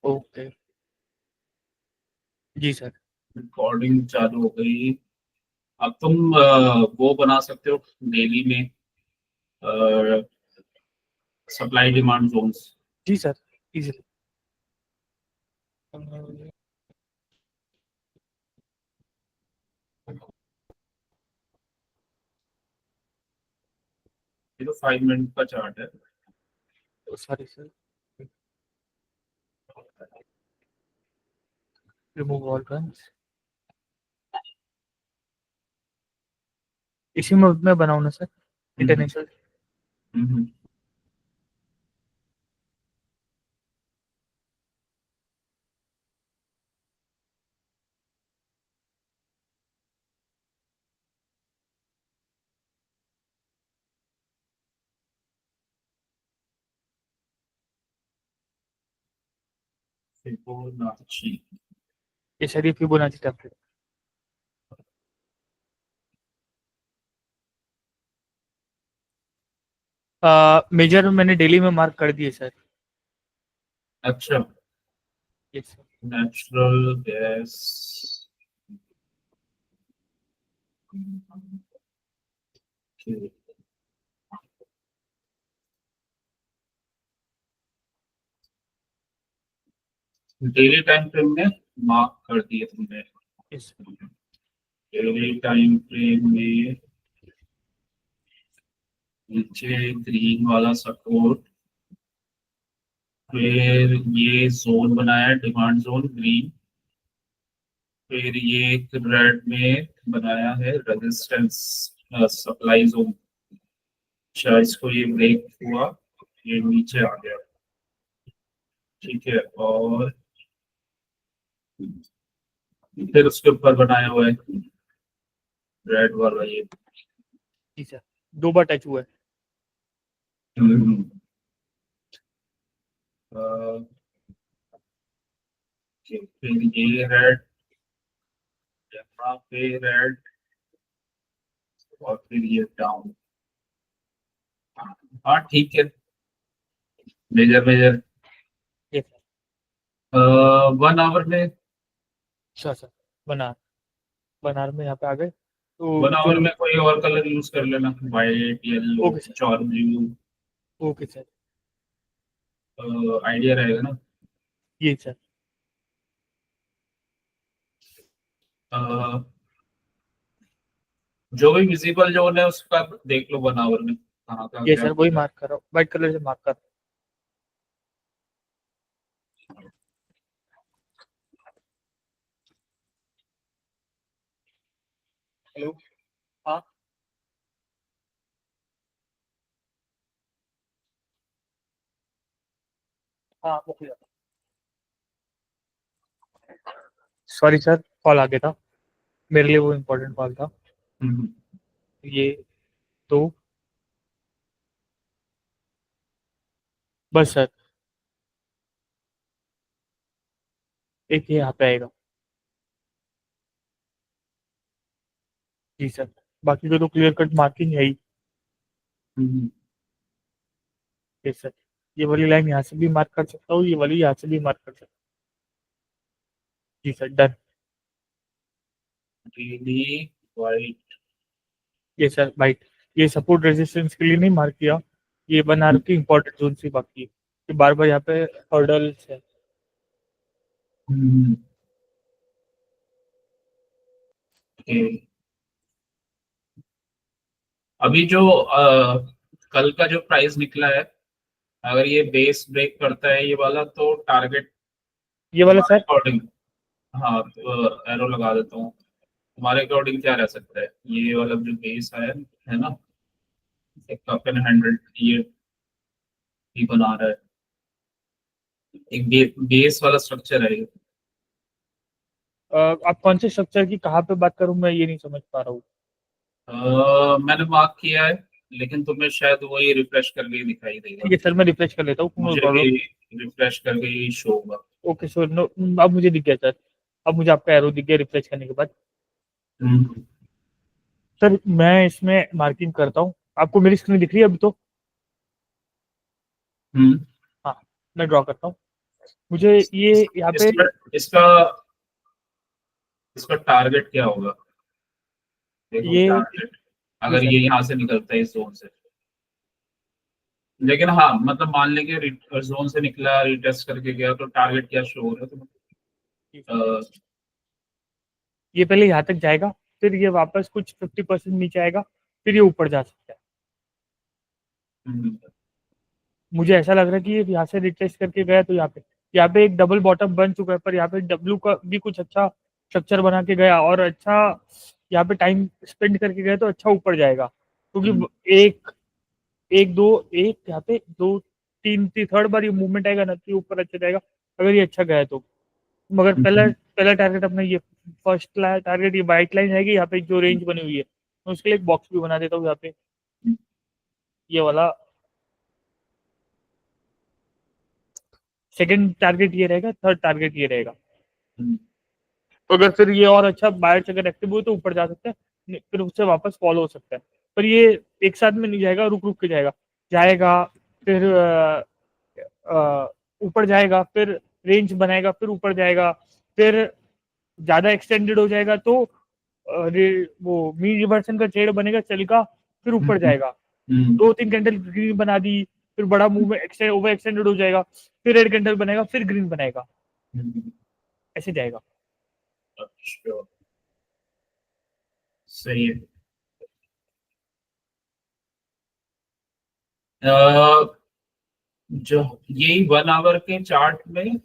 Okay जी sir. Recording चालू हो गई। अब तुम वो बना सकते हो डेली में सप्लाई डिमांड जोन्स। जी सर इजीली। ये तो 5 मिनट का चार्ट है। Sorry sir. Remove all runs. इसी में मैं बनाऊँ ना सर इंटरनेशनल। हम्म। फिबोनाची। ये सर ये फिबोनाची टेम्पलेट। मेजर मैंने डेली में मार्क कर दिए सर। अच्छा। Yes sir. Natural gas. Daily time frame में मार्क कर दिए तुमने। यस डेली टाइम फ्रेम में नीचे ग्रीन वाला सपोर्ट, फिर ये जोन बनाया डिमांड जोन ग्रीन, फिर ये एक रेड में बनाया है रेजिस्टेंस सप्लाई जोन। अच्छा इसको ये ब्रेक हुआ, ये नीचे आ गया। ठीक है, और फिर उसके ऊपर बनाया हुआ है रेड वाला ये। जी सर 2 बार टच हुआ है। हम्म, अ, फिर ये रेड, यहाँ पे रेड, और फिर ये डाउन। हाँ ठीक है। मेजर मेजर यस 1 आवर में। सर। सर बनार बनार में यहाँ पे आ गए तो 1 आवर में कोई और कलर यूज कर लेना, white yellow okay sir. Chore blue. Okay sir. Idea रहेगा ना। ये सर। अ, जो भी विजिबल जोन है उसका देख लो 1 आवर में कहाँ का ये क्या सर वही कर रहा मार्क कर रहा हूँ व्हाइट कलर से मार्क कर रहा हूँ। हेलो। हाँ हाँ ओके। सॉरी सर कॉल आ गया था मेरे लिए वो इम्पोर्टेंट कॉल था। है। ये तो बस सर एक ये यहाँ पे आएगा। जी सर बाकी का तो क्लियर कट मार्किंग है ही। हम्म। ये सर ये वाली लाइन यहाँ से भी मार्क कर सकता हूँ ये वाली यहाँ से भी मार्क कर सकता हूँ। जी सर डन। Daily white. ये सर वाइट ये सपोर्ट रेजिस्टेंस के लिए नहीं मार्क किया। ये बना रखी इंपॉर्टेंट जोन सी बाकी है कि बार बार यहाँ पे हर्डल्स है। अभी जो कल का जो प्राइस निकला है, अगर ये बेस ब्रेक करता है ये वाला तो टारगेट ये वाला तुम्हारे सर। अकॉर्डिंग। हाँ तो एरो लगा देता हूँ। तुम्हारे अकॉर्डिंग क्या रह सकता है ये वाला जो बेस है ना, एक अपन 100 ये भी बना रहा है, एक बेस वाला स्ट्रक्चर है ये। आप कौन से स्ट्रक्चर की कहाँ पे बात करूँ मैं ये नहीं समझ पा रहा हूँ। मैंने मार्क किया है, लेकिन तुम्हें शायद वही रिफ्रेश करके ही दिखाई देगा। ठीक है सर मैं रिफ्रेश कर लेता हूँ नो मुझे भी प्रॉब्लम। रिफ्रेश करके ही शो होगा। Okay sir no. अब मुझे दिख गया सर। अब मुझे आपका एरो दिख गया रिफ्रेश करने के बाद। हम्म। सर मैं इसमें मार्किंग करता हूँ आपको मेरी स्क्रीन दिख रही है अभी तो। हम्म। हाँ मैं ड्रॉ करता हूँ। मुझे ये यहाँ पे इसका इसका टारगेट क्या होगा? देखो ये टारगेट, जी अगर सर ये यहाँ से निकलता है इस जोन से, लेकिन हाँ मतलब मान लेंगे जोन से निकला, रिटेस्ट करके गया, तो टारगेट क्या शो हो रहा है तुम्हें? जी सर। अ, ये पहले यहाँ तक जाएगा, फिर ये वापस कुछ 50% नीचे आएगा, फिर ये ऊपर जा सकता है। हम्म, मुझे ऐसा लग रहा है कि ये यहाँ से रिटेस्ट करके गया, तो यहाँ पे एक डबल बॉटम बन चुका है, पर यहाँ पे डब्ल्यू का भी कुछ अच्छा स्ट्रक्चर बना के गया और अच्छा यहाँ पे टाइम स्पेंड करके गया, तो अच्छा ऊपर जाएगा, हम्म, क्योंकि एक एक दो एक यहाँ पे दो तीन थर्ड बार ये मूवमेंट आएगा ना, तो ये ऊपर अच्छा जाएगा अगर ये अच्छा गया तो। मगर पहला हम्म, पहला टारगेट अपना ये फर्स्ट टारगेट ये वाइट लाइन रहेगी, यहाँ पे जो रेंज बनी हुई है, मैं उसके लिए एक बॉक्स भी बना देता हूँ यहाँ पे, ये वाला। सेकंड टारगेट ये रहेगा, थर्ड टारगेट ये रहेगा। हम्म, अगर फिर ये और अच्छा बायर्स अगर एक्टिव हुए तो ऊपर जा सकता है, फिर उससे वापस फॉलो हो सकता है। पर ये एक साथ में नहीं जाएगा, रुक रुक के जाएगा। जाएगा, फिर ऊपर जाएगा, फिर रेंज बनाएगा, फिर ऊपर जाएगा, फिर ज्यादा एक्सटेंडेड हो जाएगा तो वो मीन रिवर्सन का ट्रेड बनेगा, चलेगा, फिर ऊपर हम्म, जाएगा। हम्म, दो तीन कैंडल ग्रीन बना दी, फिर बड़ा मूव में ओवर एक्सटेंडेड हो जाएगा, फिर रेड कैंडल बनेगा, फिर ग्रीन बनेगा, हम्म, ऐसे जाएगा। अच्छा, सही है। अ, जो यही 1 आवर के चार्ट में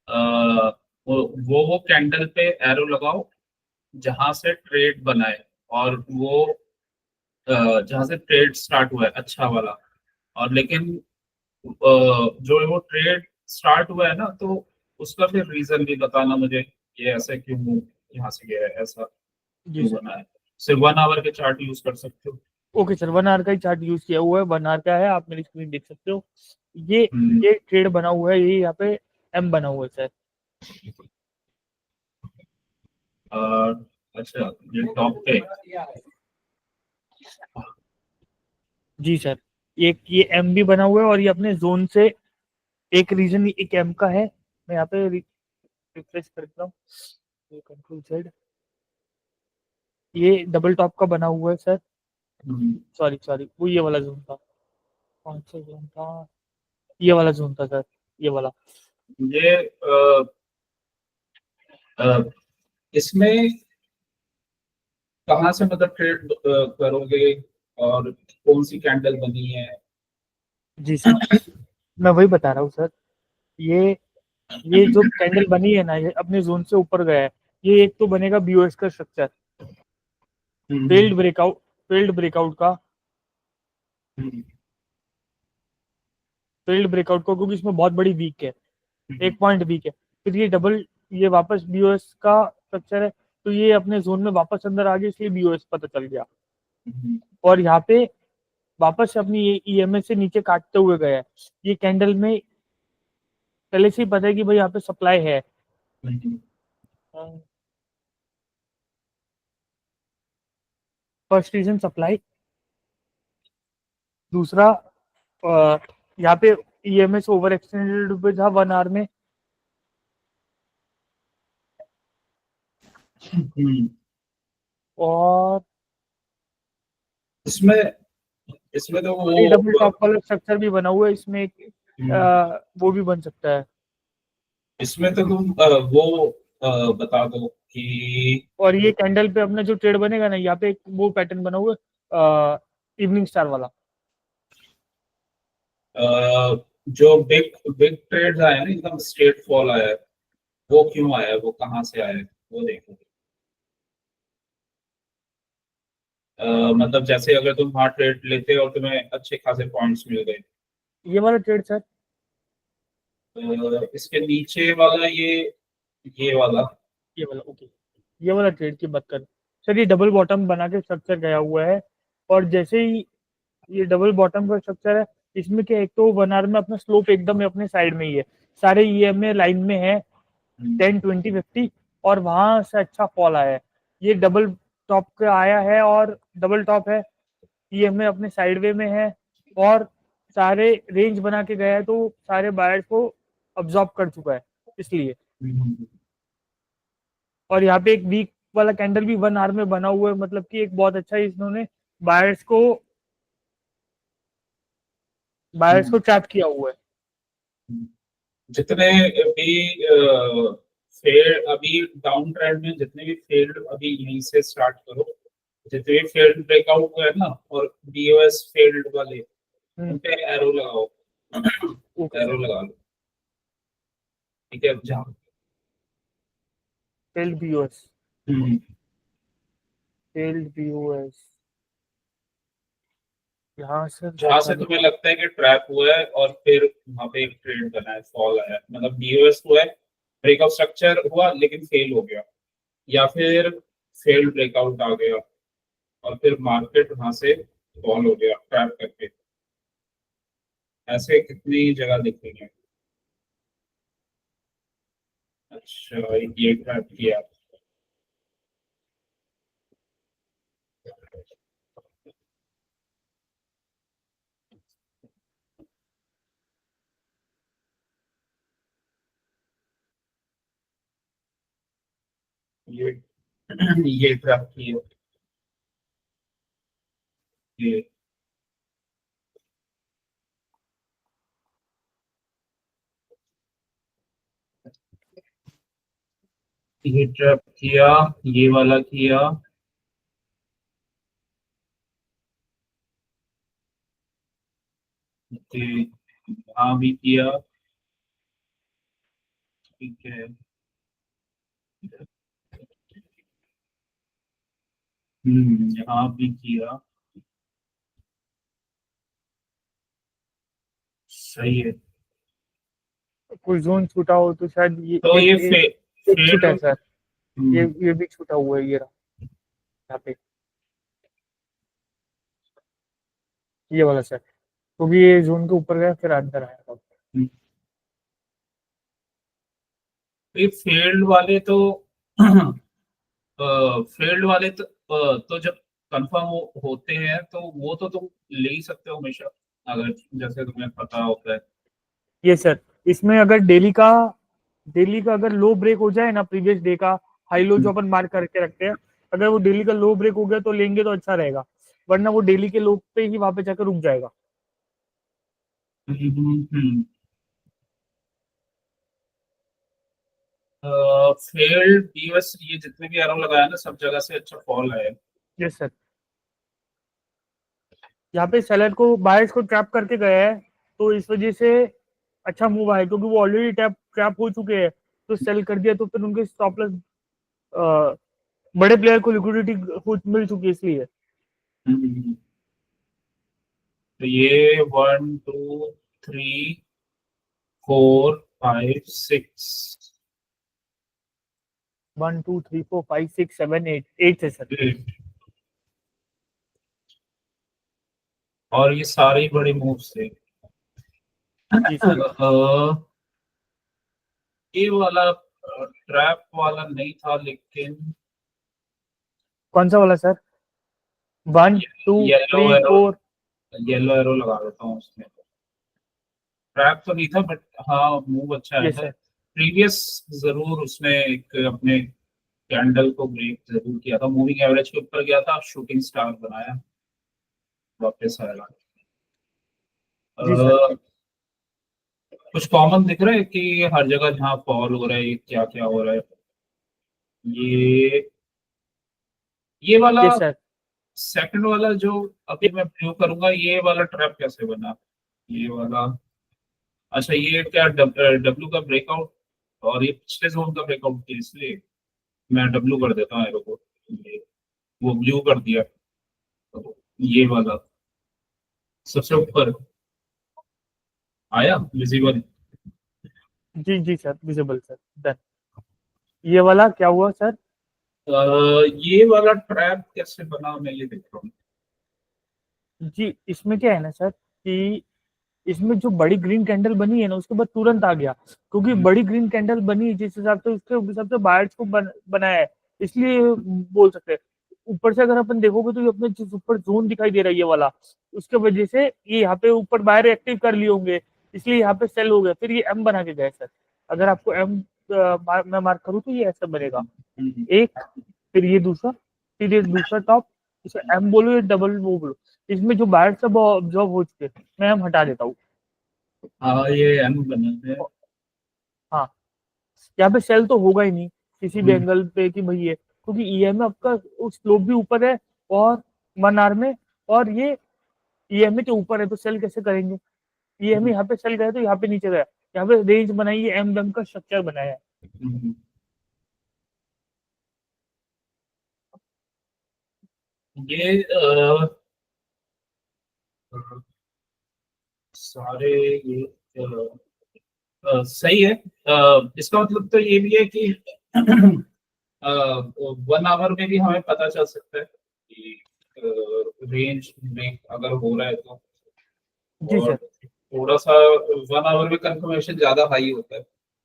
वो कैंडल पे एरो लगाओ जहां से ट्रेड बनाए, और वो जहां से ट्रेड स्टार्ट हुआ है अच्छा वाला, और लेकिन जो वो ट्रेड स्टार्ट हुआ है ना, तो उसका फिर रीजन भी बताना मुझे, ये ऐसा क्यों यहाँ से गया है, ऐसा जी क्यों सर। बना है। सिर्फ 1 आवर के चार्ट यूज कर सकते हो। ओके सर, 1 आवर का ही चार्ट यूज किया हुआ है, 1 आवर का है, आप मेरी स्क्रीन देख सकते हो। ये हम्म, ये ट्रेड बना हुआ है, ये यहाँ पे एम बना हुआ है सर। और अच्छा, ये टॉप पे। जी सर, ये एम भी बना हुआ है, और ये अपने जोन से एक रीजन एक एम का है। मैं यहाँ पे रिफ्रेश करता हूँ, ये कंट्रोल जेड, ये डबल टॉप का बना हुआ है सर। हम्म, सॉरी सॉरी, वो ये वाला जोन था, कौन सा जोन था, ये वाला जोन था सर, ये वाला। ये अ, इसमें कहाँ से मतलब ट्रेड करोगे, और कौन सी कैंडल बनी है? जी सर, मैं वही बता रहा हूँ सर। ये ये जो कैंडल बनी है ना, ये अपने जोन से ऊपर गया है। ये एक तो बनेगा बीओएस का स्ट्रक्चर, हम्म, फेल्ड ब्रेकआउट का, हम्म, फेल्ड ब्रेकआउट का, क्योंकि इसमें बहुत बड़ी वीक है, एक पॉइंट वीक है। फिर ये डबल, ये वापस बीओएस का स्ट्रक्चर है, तो ये अपने जोन में वापस अंदर आ गया, इसलिए बीओएस पता चल गया। हम्म, और यहाँ पे वापस से अपनी ये ईएमएस से नीचे काटते हुए गया है। ये कैंडल में पहले से ही पता है कि भाई यहाँ पे सप्लाई है। हम्म, फर्स्ट रीजन सप्लाई, दूसरा यहाँ पे ईएमएस ओवर एक्सटेंडेड पे था 1 आवर में। हम्म। और इसमें इसमें तो ये डबल वो टॉप वाला स्ट्रक्चर भी बना हुआ है, इसमें एक हम्म, वो भी बन सकता है। इसमें तो तुम वो बता दो कि और ये कैंडल पे अपना जो ट्रेड बनेगा ना, यहाँ पे एक वो पैटर्न बना हुआ है इवनिंग स्टार वाला। जो बिग बिग ट्रेड्स आए हैं ना, एकदम स्ट्रेट फॉल आया है, वो क्यों आया है, वो कहाँ से आया है, वो देखो। मतलब जैसे अगर तुम वहां ट्रेड लेते और तुम्हें अच्छे खासे पॉइंट्स मिल गए, ये वाला ट्रेड सर, इसके नीचे वाला ये वाला। ये वाला ओके, ये वाला ट्रेड की बात कर सर। ये डबल बॉटम बना के स्ट्रक्चर गया हुआ है, और जैसे ही ये डबल बॉटम का स्ट्रक्चर है, इसमें क्या, एक तो 1 आवर में अपना स्लोप एकदम अपने साइड में ही है, सारे ईएमए लाइन में है, हम्म, 10 20 50, और वहां से अच्छा फॉल आया है। ये डबल टॉप का आया है, और डबल टॉप है, ईएमए अपने साइड वे में है, और सारे रेंज बना के गया है, तो सारे बायर्स को अब्जॉर्ब कर चुका है इसलिए। और यहाँ पे एक वीक वाला कैंडल भी 1 आवर में बना हुआ है, मतलब कि एक बहुत अच्छा इन्होंने बायर्स को ट्रैप किया हुआ है। जितने भी फेल्ड अभी डाउन ट्रेंड में, जितने भी फेल्ड अभी यहीं से स्टार्ट करो, जितने भी फेल्ड ब्रेकआउट हुए हैं ना, और बीओएस फेल्ड वाले, उन पे एरो लगाओ, एरो लगा लो, ठीक है। जहाँ फेल्ड बीओएस, फेल्ड बीओएस यहाँ से जहां से तुम्हें लगता है कि ट्रैप हुआ है और फिर वहां पे एक ट्रेड बना है, फॉल आया, मतलब बीओएस हुआ है, ब्रेकआउट स्ट्रक्चर हुआ लेकिन फेल हो गया, या फिर फेल्ड ब्रेकआउट आ गया और फिर मार्केट वहां से फॉल हो गया ट्रैप करके। ऐसे कितनी जगह दिखेंगे। अच्छा, ये ट्रैप किया। ये ये ट्रैप किया, ये ट्रैप किया, ये वाला किया, यहाँ भी किया, ठीक है। यहाँ भी किया, सही है। कोई जोन छूटा हो तो शायद ये तो ये एक छूटा है फेल्ड। सर, ये भी छूटा हुआ है, ये रहा यहाँ पे, ये वाला सर, क्योंकि ये जोन के ऊपर गया फिर अंदर आया। ये फेल्ड वाले तो फील्ड वाले तो जब कंफर्म होते हैं तो वो तो तुम ले ही सकते हो हमेशा, अगर जैसे तुम्हें पता होता है। ये सर, इसमें अगर डेली का अगर लो ब्रेक हो जाए ना, प्रीवियस डे का हाई लो जो अपन मार्क करके रखते हैं, अगर वो डेली का लो ब्रेक हो गया तो लेंगे तो अच्छा रहेगा, वरना वो डेली के लो पे ही वहां पे जाकर रुक जाएगा। फेल्ड यूएस, ये जितने भी एरो लगाया ना, सब जगह से अच्छा फॉल आया है। यस सर, यहाँ पे सेलर को बायर्स को ट्रैप करके गया है, तो इस वजह से अच्छा मूव आया, क्योंकि वो ऑलरेडी ट्रैप हो चुके हैं, तो सेल कर दिया तो फिर उनके स्टॉप लॉस, बड़े प्लेयर को लिक्विडिटी मिल चुकी है इसलिए। तो ये 1 2 3 4 5 6 1 2 3 4 5 6 7 8 8 है सर। 8, और ये सारे बड़े मूव्स थे। जी सर। ये वाला ट्रैप वाला नहीं था, लेकिन कौन सा वाला sir? 1 2 yellow 3 arrow, 4। Yellow arrow लगा देता हूँ उसमें। ट्रैप तो नहीं था, बट हाँ मूव अच्छा आया यस था। सर। प्रीवियस जरूर उसने एक अपने कैंडल को ब्रेक जरूर किया था, मूविंग एवरेज के ऊपर गया था, शूटिंग स्टार बनाया, वापस आया। जी सर। कुछ कॉमन दिख रहा है कि हर जगह जहाँ फॉल हो रहा है क्या क्या हो रहा है। ये ये वाला यस सर। सेकंड वाला जो अभी मैं व्यू करूंगा, ये वाला ट्रैप कैसे बना, ये वाला। अच्छा, ये क्या डब्ल्यू का ब्रेकआउट, और ये पिछले जोन का ब्रेकआउट थी, इसलिए मैं डब्ल्यू कर देता हूँ एरो को, वो ब्लू कर दिया। तो ये वाला सबसे ऊपर आया विजिबल। जी जी सर, विजिबल सर, डन। ये वाला क्या हुआ सर? ये वाला ट्रैप कैसे बना, मैं ये देख रहा हूँ। जी, इसमें क्या है ना सर, कि इसमें जो बड़ी ग्रीन कैंडल बनी है ना, उसके बाद तुरंत आ गया, क्योंकि बड़ी ग्रीन कैंडल बनी जिस हिसाब से उसके हिसाब से बायर्स को बनाया है, इसलिए बोल सकते हैं। ऊपर से अगर अपन देखोगे तो ये अपने जिस ऊपर जोन दिखाई दे रहा है ये वाला, उसके वजह से ये यहाँ पे ऊपर बायर एक्टिव कर लिए होंगे, इसलिए यहाँ पे सेल हो गया, फिर ये एम बना के गए सर। अगर आपको एम मैं मार्क करूँ तो ये ऐसा बनेगा, एक, फिर ये दूसरा, फिर ये दूसरा टॉप, इसे एम बोलो या डबल वो बोलो। इसमें जो बाहर सब ऑब्जॉर्व हो चुके मैं एम हटा देता हूँ। हाँ ये एम बना है। हाँ, यहाँ पे सेल तो होगा ही नहीं किसी भी हम्म, एंगल पे कि भाई ये, क्योंकि ईएमए आपका स्लोप भी ऊपर है और 1 आवर में, और ये ईएमए के ऊपर है, तो सेल कैसे करेंगे? ईएमए यहाँ पे सेल गया तो यहाँ पे नीचे गया, यहाँ पे रेंज बनाई है, एम डम का स्ट्रक्चर बनाया है। हम्म, ये सारे ये सही है। इसका मतलब तो ये भी है कि 1 आवर में भी हमें पता चल सकता है कि रेंज में अगर हो रहा है तो। जी और सर। थोड़ा सा 1 आवर में कंफर्मेशन ज्यादा हाई होता है,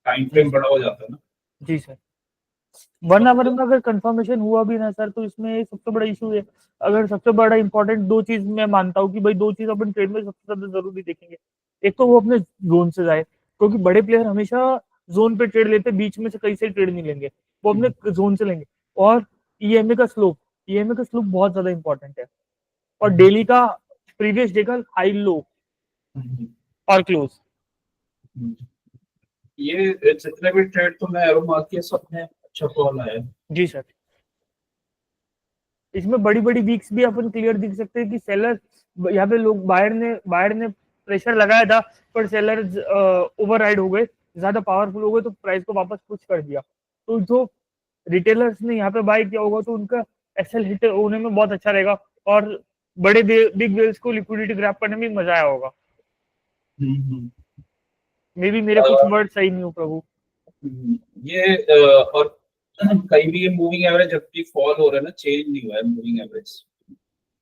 टाइम जी फ्रेम सर। बड़ा हो जाता है ना। जी सर। 1 आवर तो में अगर कंफर्मेशन हुआ भी ना सर, तो इसमें सबसे बड़ा इशू है, अगर सबसे बड़ा इंपॉर्टेंट दो चीज मैं मानता हूँ कि भाई दो चीज अपन ट्रेड में सबसे ज्यादा जरूरी देखेंगे। एक तो वो अपने जोन से जाए, क्योंकि बड़े प्लेयर हमेशा जोन पे ट्रेड लेते हैं, बीच में से कहीं से ट्रेड नहीं लेंगे, वो अपने जोन से लेंगे। और ईएमए का स्लोप, ईएमए का स्लोप बहुत ज्यादा इंपॉर्टेंट है, और डेली का प्रीवियस डे का हाई लो और क्लोज। ये जितने भी ट्रेड तो मैं एरो मार्क किया सब में अच्छा कॉल आया है। जी सर। इसमें बड़ी बड़ी वीक्स भी अपन क्लियर दिख सकते हैं कि सेलर, यहाँ पे लोग बायर ने प्रेशर लगाया था, पर सेलर ओवरराइड हो गए, ज्यादा पावरफुल हो गए, तो प्राइस को वापस पुश कर दिया। तो जो रिटेलर्स ने यहाँ पे बाय किया होगा तो उनका एसएल हिट होने में बहुत अच्छा रहेगा, और बड़े बिग वेल्स को लिक्विडिटी ग्रैब करने में मजा आया होगा। हम्म, मे बी मेरे कुछ अ, वर्ड सही नहीं हो प्रभु। ये और कहीं भी ये मूविंग एवरेज जब भी फॉल हो रहा है ना, चेंज नहीं हुआ है मूविंग एवरेज।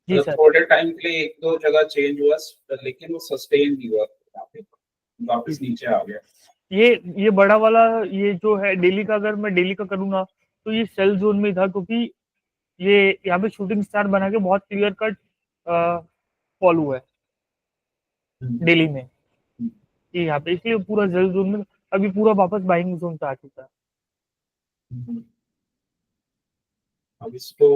जी मतलब सर। थोड़े टाइम के लिए एक दो जगह चेंज हुआ, लेकिन वो सस्टेन नहीं हुआ, वापस नीचे आ गया। ये ये बड़ा वाला, ये जो है डेली का, अगर मैं डेली का करूंगा तो ये सेल जोन में था, क्योंकि ये यहाँ पे शूटिंग स्टार बना के बहुत क्लियर कट फॉल हुआ है हम्म, डेली में। ये यहाँ पे इसलिए पूरा सेल जोन में अभी पूरा वापस बाइंग जोन पे आ चुका है। हम्म। अब इसको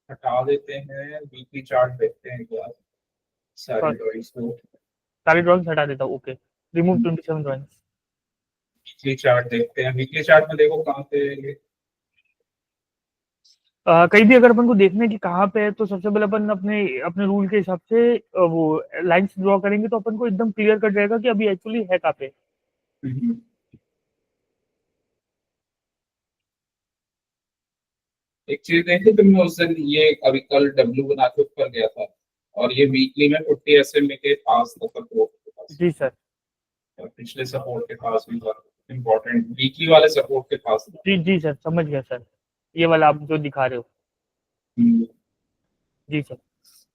हटा देते हैं, वीकली चार्ट देखते हैं एक बार सारी सॉरी, ड्रॉइंग्स को। सारे ड्रॉइंग्स हटा देता हूँ, okay, remove 27 drawings. Weekly chart देखते हैं, वीकली चार्ट में देखो कहाँ पे ये। कहीं भी अगर अपन को देखना है कि कहाँ पे है, तो सबसे पहले अपन अपने अपने रूल के हिसाब से वो लाइंस ड्रॉ करेंगे, तो अपन को एकदम क्लियर कट रहेगा कि अभी एक्चुअली है कहाँ पे। हम्म। एक चीज देखी तुमने उस दिन, ये अभी कल डब्ल्यू बना के ऊपर गया था, और ये वीकली में 50 SMA के पास था, सपोर्ट के पास, जी सर। और पिछले सपोर्ट के पास भी था, इम्पोर्टेंट वीकली वाले सपोर्ट के पास था। जी जी सर, समझ गया सर, ये वाला आप जो दिखा रहे हो। हम्म, जी सर।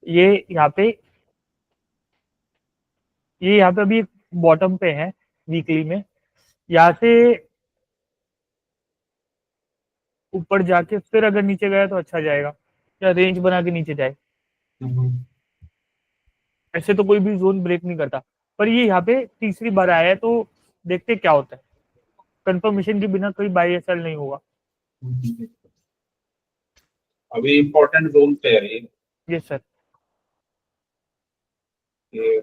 ये यहाँ पे ये यहाँ पे अभी बॉटम पे है वीकली में, यहाँ से ऊपर जाके फिर अगर नीचे गया तो अच्छा जाएगा, या रेंज बना के नीचे जाए। हम्म, ऐसे तो कोई भी जोन ब्रेक नहीं करता, पर ये यहाँ पे तीसरी बार आया है, तो देखते क्या होता है। कंफर्मेशन के बिना कोई बाई एस एल नहीं होगा। हम्म। अभी इम्पोर्टेंट जोन पे है ये। Yes sir. ये-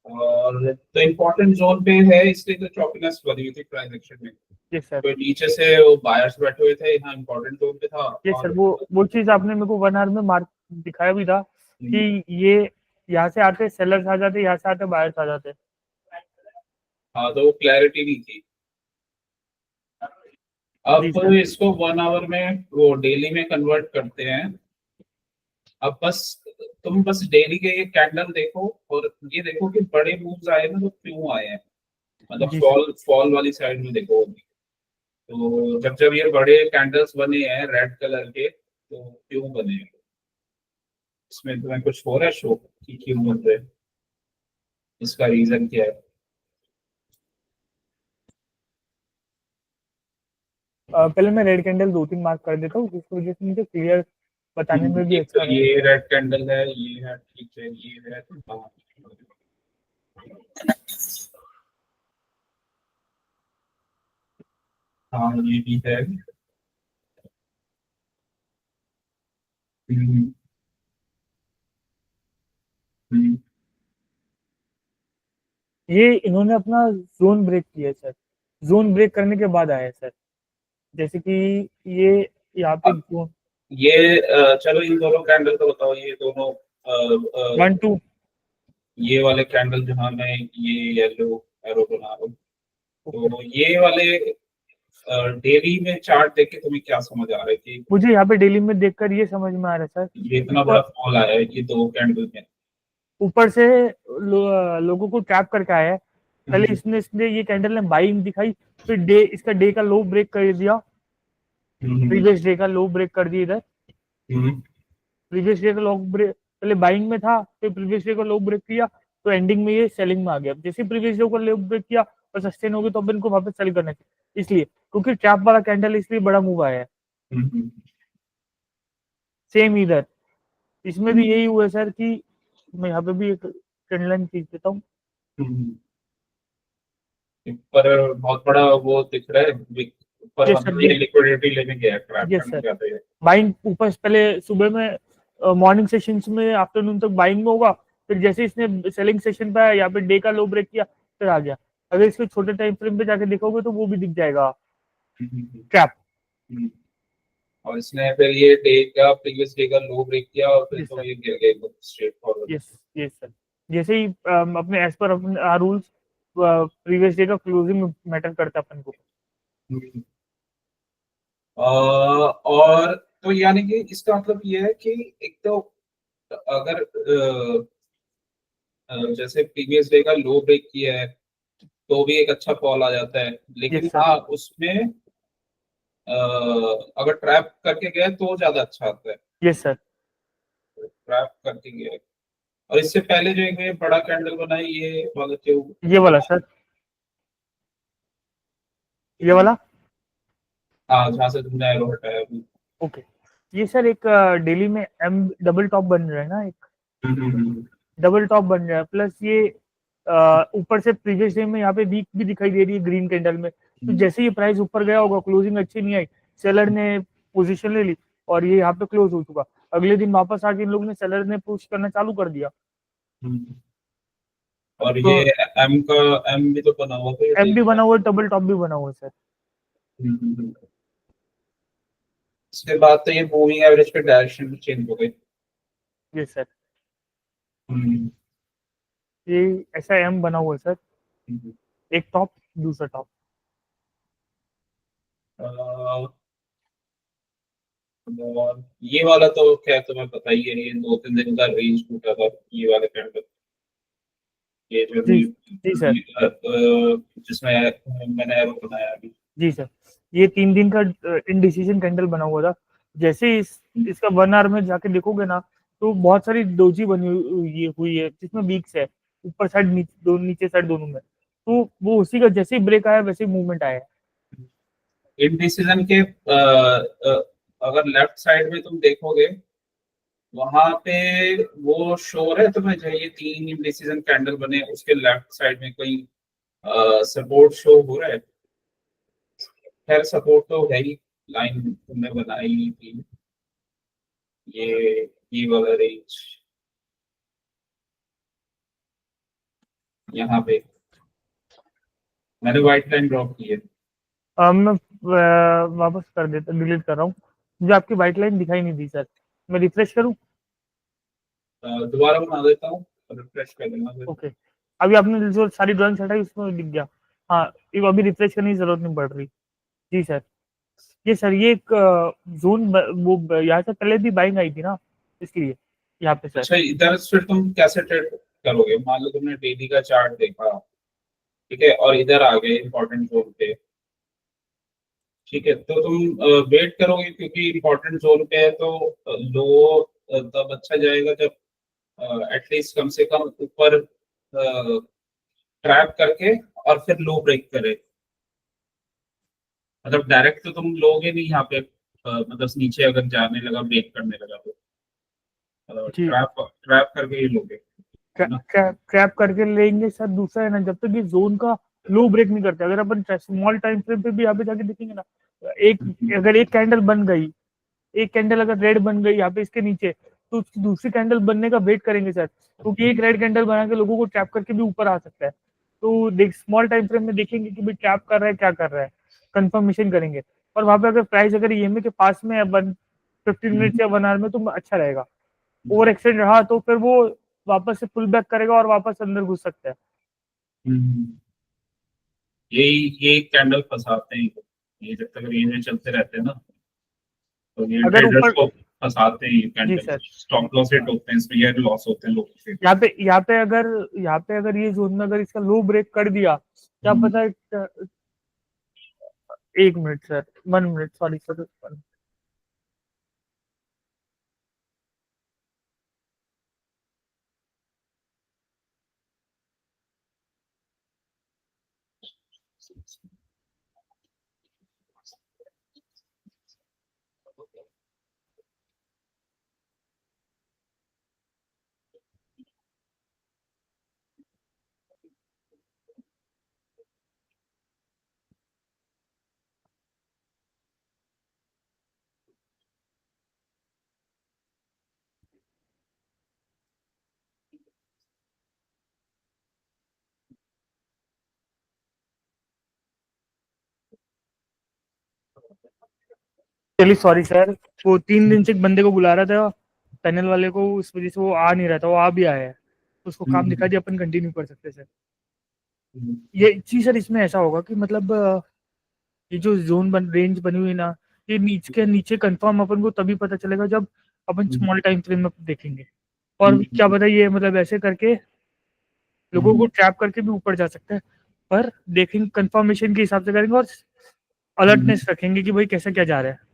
और तो इम्पोर्टेंट जोन पे है, इसलिए तो चौकीनेस बनी हुई थी ट्रांजेक्शन में। Yes sir. तो नीचे से वो बायर्स बैठे हुए थे, यहाँ इम्पोर्टेंट जोन पे था यस सर, और वो चीज आपने मेरे को 1 आवर में मार्क दिखाया भी था कि ये यहाँ से आते सेलर्स आ जाते, यहाँ से आते बायर्स आ जाते। हाँ, तो वो क्लैरिटी नहीं थी। जी अब सर। इसको 1 आवर में वो डेली में कन्वर्ट करते हैं। अब बस तुम बस डेली के ये कैंडल देखो, और ये देखो कि बड़े मूव्स आए ना तो क्यों आए हैं, मतलब जी सर। फॉल फॉल वाली साइड में देखो अभी। तो जब जब ये बड़े कैंडल्स बने हैं रेड कलर के, तो क्यों बने हैं? इसमें तुम्हें कुछ हो रहा है शो कि क्यों बन रहे हैं? इसका रीजन क्या है? पहले मैं रेड कैंडल 2-3 मार्क कर देता हूँ, जिसकी वजह से मुझे क्लियर बताने में भी एक तो अच्छा ये रहेगा। रेड कैंडल है, ये है, ठीक है, ये है, तो हाँ। हाँ ये भी है। हम्म, हम्म, ये इन्होंने अपना जोन ब्रेक किया है सर, जोन ब्रेक करने के बाद आया है सर, जैसे कि ये यहाँ पे अब जोन ये चलो इन दोनों कैंडल को बताओ, ये दोनों 1 2। ये वाले कैंडल जहाँ मैं ये येलो एरो बना रहा हूँ, तो ये वाले डेली में चार्ट देख के तुम्हें क्या समझ आ रहा है कि मुझे यहाँ पे डेली में देखकर ये समझ में आ रहा है सर, ये इतना ऊपर बड़ा फॉल आया है ये दो कैंडल में? ऊपर से लोगों को ट्रैप करके आया है। पहले हम्म, इसने इसने ये कैंडल ने बाइंग दिखाई, फिर डे इसका डे का लो ब्रेक कर दिया, हम्म, प्रीवियस डे का लो ब्रेक कर दिया इधर, हम्म, प्रीवियस डे का लो ब्रेक, पहले बाइंग में था फिर प्रीवियस डे का लो ब्रेक किया, तो एंडिंग में ये सेलिंग में आ गया। जैसे प्रीवियस डे को लो ब्रेक किया और सस्टेन होगी तो अब इनको वापस सेल करना चाहिए, इसलिए क्योंकि ट्रैप वाला कैंडल इसलिए बड़ा मूव आया है। हम्म, सेम इधर इसमें भी हम्म, यही हुआ है सर कि मैं यहाँ पे भी एक ट्रेंड लाइन खींच देता हूँ। हम्म। पर बहुत बड़ा वो दिख रहा है पर, यस मतलब सर, ये लिक्विडिटी लेने गया है, क्रैप यस करने सर, जाते हैं। बाइंग ऊपर से पहले सुबह में मॉर्निंग सेशंस में आफ्टरनून तक बाइंग में होगा, फिर जैसे इसने सेलिंग सेशन पे आया यहाँ पे डे का लो ब्रेक किया फिर आ गया। अगर इसको छोटे टाइम फ्रेम पे जाके देखोगे तो वो भी दिख जाएगा हम्म, ट्रैप। हम्म। और इसने फिर ये डे का प्रीवियस डे का लो ब्रेक किया और फिर यस तो सर, ये गिर गए एकदम straight forward. Yes, yes sir, जैसे ही अपने एज पर अपने रूल्स प्रीवियस डे का क्लोजिंग मैटर करता है अपन को। और तो यानी कि इसका मतलब ये है कि एक तो अगर जैसे प्रीवियस डे का लो ब्रेक किया है तो भी एक अच्छा फॉल आ जाता है, यस लेकिन सर, हाँ उसमें अ, अगर ट्रैप करके गए तो ज्यादा अच्छा आता है। यस सर, ट्रैप करके गए, और इससे पहले जो एक ये बड़ा कैंडल बनाई ये वाला क्यों? ये वाला सर, ये वाला। हाँ जहाँ से तुमने एरो हटाया अभी। ओके, ये सर एक डेली में एम डबल टॉप बन रहा है ना, एक हम्म, डबल टॉप बन रहा है, प्लस ये ऊपर से प्रीवियस डे में यहाँ पे वीक भी दिखाई दे रही है ग्रीन कैंडल में, तो हम्म, जैसे ये प्राइस ऊपर गया होगा क्लोजिंग अच्छी नहीं आई, सेलर ने पोजीशन ले ली और ये यहाँ पे क्लोज हो चुका, अगले दिन वापस आके इन लोगों ने सेलर ने पुश करना चालू कर दिया। हम्म। और ये तो एम का एम भी तो बना हुआ था, ये एम भी देख रहा बना हुआ है, डबल टॉप भी बना हुआ है सर। हूँ। उसके बाद तो ये मूविंग एवरेज के डायरेक्शन भी चेंज हो गई। ये सर, हम्म, ये ऐसा एम बना हुआ है सर, हम्म। एक टॉप दूसरा टॉप। अह, और ये वाला तो खैर तुम्हें पता ही है, ये 2-3 दिन का रेंज टूटा था ये वाले कैंडल, ये जो जी, जी सर, जिसमें मैंने एरो बनाया अभी। जी सर, ये 3 दिन का इनडिसीजन कैंडल बना हुआ था। जैसे ही इसका 1 आवर में जाके देखोगे ना, तो बहुत सारी डोजी बनी हुई है जिसमें वीक्स है, ऊपर साइड नीचे साइड दोनों में, तो वो उसी का जैसे ही ब्रेक आया वैसे ही मूवमेंट आया है। इनडिसीजन के अगर लेफ्ट साइड में तुम देखोगे वहां पे वो शो है तुम्हें, जो ये 3 इनडिसीजन कैंडल बने उसके लेफ्ट साइड में कोई सपोर्ट शो हो रहा है? खैर सपोर्ट तो है ही, लाइन तुमने बनाई थी ये वाला रेंज यहाँ पे मैंने व्हाइट लाइन ड्रॉप की है। मैं वापस कर देता, डिलीट कर रहा हूँ, मुझे आपकी वाइट लाइन दिखाई नहीं दी सर, मैं रिफ्रेश करूँ? दोबारा बना देता हूँ, रिफ्रेश कर देना फिर। ओके, अभी आपने जो सारी ड्राइंग हटाई उसमें दिख गया। हाँ, अभी रिफ्रेश करने की जरूरत नहीं पड़ रही। जी सर, ये सर ये एक जोन वो यहाँ से पहले भी बाइंग आई थी ना, इसलिए यहाँ पे सर। अच्छा इधर फिर तुम कैसे ट्रेड करोगे? मान लो तुमने डेली का चार्ट देखा, ठीक है, और इधर आ गए इंपॉर्टेंट जोन पे, ठीक है, तो तुम वेट करोगे क्योंकि इंपॉर्टेंट जोन पे है तो लो तब अच्छा जाएगा जब एटलीस्ट कम से कम ऊपर ट्रैप करके और फिर लो ब्रेक करे। मतलब डायरेक्ट तो तुम लोगे नहीं यहाँ पे, मतलब नीचे अगर जाने लगा ब्रेक करने लगा तो जी, ट्रैप ट्रैप करके ही लोगे। ट्रैप करके लेंगे सर। दूसरा है ना, जब तक ये जोन का लो ब्रेक नहीं करते, अगर अपन स्मॉल टाइम फ्रेम पे भी यहाँ पे जाके देखेंगे ना, अगर एक कैंडल बन गई, एक कैंडल अगर रेड बन गई यहाँ पे इसके नीचे, तो उसकी दूसरी कैंडल बनने का वेट करेंगे सर, क्योंकि एक रेड कैंडल बना के लोगों को ट्रैप करके भी ऊपर आ सकता है। तो देख स्मॉल टाइम फ्रेम में देखेंगे कि भाई ट्रैप कर रहा है क्या कर रहा है, कंफर्मेशन करेंगे। और वहां पे अगर प्राइस अगर ईएमए के पास में है 15 मिनट या 1 आवर में, तो अच्छा रहेगा। ओवर एक्सटेंड रहा तो फिर वो वापस से पुल बैक करेगा और वापस अंदर घुस सकता है। यही कैंडल फंसाते हैं ये, जब तक रेंज में चलते रहते हैं ना, तो ये अगर ट्रेडर्स ऊपर, को फंसाते हैं ये जी candle, sir, stop loss hit होते हैं इसमें, ये लॉस होते हैं लोगों के। यहाँ पे अगर ये जोन में अगर इसका लो ब्रेक कर दिया, क्या पता है। 1 minute sir, 1 minute, sorry sir. चलिए सॉरी सर, वो 3 दिन से एक बंदे को बुला रहा था पैनल वाले को, उस वजह से वो आ नहीं रहा था, वो आ भी आया है, उसको काम दिखा दिया, अपन कंटिन्यू कर सकते हैं सर। ये चीज सर इसमें ऐसा होगा कि मतलब ये जो रेंज बनी हुई ना, ये नीचे के नीचे कंफर्म अपन को तभी पता चलेगा जब अपन स्मॉल टाइम फ्रेम में देखेंगे। और क्या पता ये मतलब ऐसे करके लोगों को ट्रैप करके भी ऊपर जा सकता है, पर देखेंगे कंफर्मेशन के हिसाब से करेंगे और अलर्टनेस रखेंगे कि भाई कैसा क्या जा रहा है।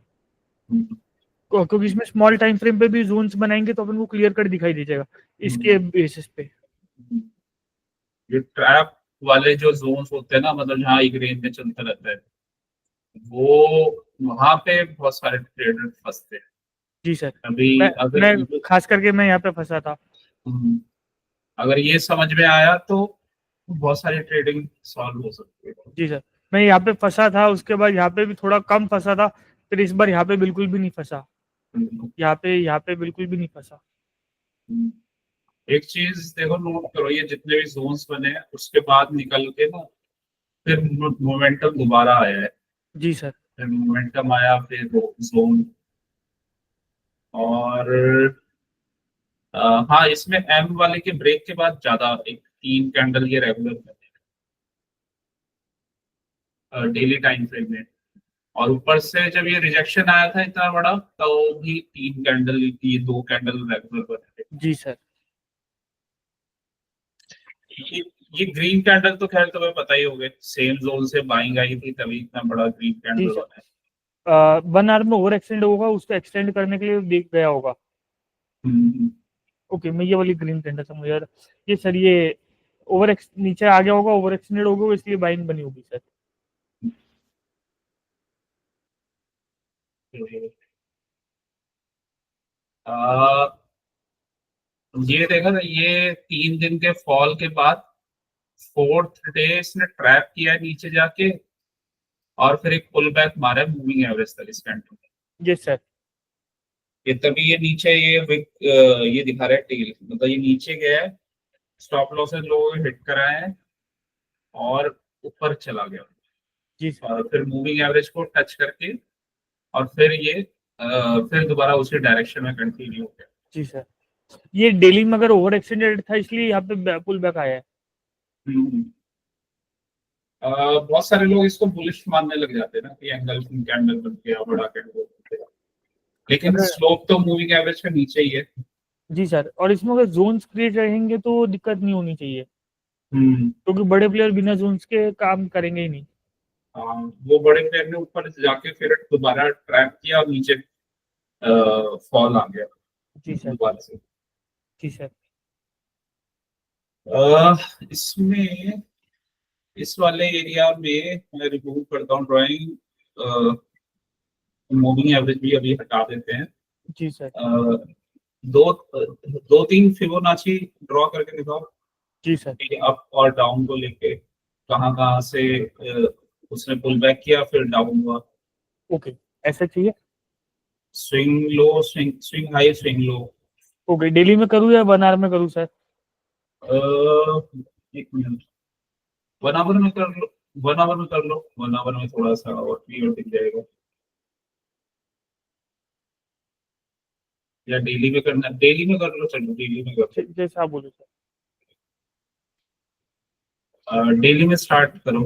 क्योंकि इसमें स्मॉल टाइम फ्रेम पे भी जोन्स बनाएंगे तो अपन को क्लियर कट दिखाई दे जाएगा इसके बेसिस पे। ये ट्रैप वाले जो जोन्स होते हैं ना, मतलब जहाँ एक रेंज में चलता रहता है, वो वहां पे बहुत सारे ट्रेडर फंसते हैं। जी सर, अभी मैं अगर मैं खास करके मैं यहाँ पे फंसा था। हम्म, अगर ये समझ में आया तो बहुत सारी ट्रेडिंग सॉल्व हो सकती है। जी सर, मैं यहाँ पे फंसा था, उसके बाद यहाँ पे भी थोड़ा कम फंसा था, फिर इस बार यहाँ पे बिल्कुल भी नहीं फंसा। यहाँ पे बिल्कुल भी नहीं फंसा। एक चीज देखो, नोट करो, ये जितने भी जोन्स बने हैं उसके बाद निकल के ना फिर मोमेंटम दोबारा आया है। जी सर। फिर मोमेंटम आया, फिर जोन, और हाँ, इसमें एम वाले के ब्रेक के बाद ज्यादा एक 3 कैंडल ये रेगुलर बने डेली टाइम फ्रेम में। और ऊपर से जब ये रिजेक्शन आया था इतना बड़ा, तो भी 3 कैंडल, ये 2 कैंडल रेगुलर बने थे। जी सर। ये ये ग्रीन कैंडल तो खैर तुम्हें पता ही होगा, सेम जोन से बाइंग आई थी तभी इतना बड़ा ग्रीन जी कैंडल सर, बना है। 1 आवर में ओवर एक्सटेंड होगा, उसको एक्सटेंड करने के लिए देख गया होगा। हम्म, ओके, मैं ये वाली ग्रीन टेंडर समझ यार। ये सर, ये नीचे आ गया होगा, ओवर एक्सटेंडेड होगा, इसलिए बाइंग बनी होगी सर। आ, ये देखा था, ये 3 दिन के फॉल के बाद फोर्थ डे इसने ट्रैप किया है नीचे जाके, और फिर एक पुल बैक मारा है मूविंग एवरेज तक इस कैंडल में। जी सर। ये तभी ये नीचे ये दिखा रहा है टेल, मतलब ये नीचे गया है, स्टॉप लॉसेस लोगों ने हिट कराए हैं और ऊपर चला गया, जी सर। और फिर मूविंग एवरेज को टच करके, और फिर ये फिर दोबारा उसी डायरेक्शन में कंटिन्यू हो गया। जी सर, ये डेली में अगर ओवर एक्सटेंडेड था इसलिए यहाँ पे पुल बैक आया है। हम्म। बहुत सारे लोग इसको बुलिश मानने लग जाते हैं ना कि एंगल कैंडल बन गया, बड़ा कैंडल बन गया, लेकिन अगर, स्लोप तो मूविंग एवरेज का नीचे ही है। जी सर, और इसमें अगर जोन्स क्रिएट रहेंगे तो दिक्कत नहीं होनी चाहिए, हम्म। क्योंकि बड़े प्लेयर बिना जोन्स के काम करेंगे ही नहीं। वो बड़े प्लेयर ने ऊपर जाके फिर दोबारा ट्रैप किया और नीचे फॉल आ गया जी सर। दोबारा से। जी सर। इसमें इस वाले एरिया में मैं रिमूव करता हूँ ड्राइंग, मूविंग एवरेज भी अभी हटा देते हैं। जी सर। दो दो तीन फिबोनाची ड्रॉ करके दिखाओ जी सर। कि अप और डाउन को लेके कहाँ कहाँ से उसने पुल बैक किया फिर डाउन हुआ। ओके, ऐसे चाहिए। Swing low, swing swing high, swing low. Okay, daily में करूँ या 1 आवर में करूँ सर? एक मिनट, 1 आवर में कर लो, 1 आवर में कर लो, 1 आवर में थोड़ा सा और क्लियर दिख जाएगा। या डेली में करना, डेली में कर लो, चलो डेली में कर जैसा आप बोलो सर। लो। डेली में स्टार्ट करो,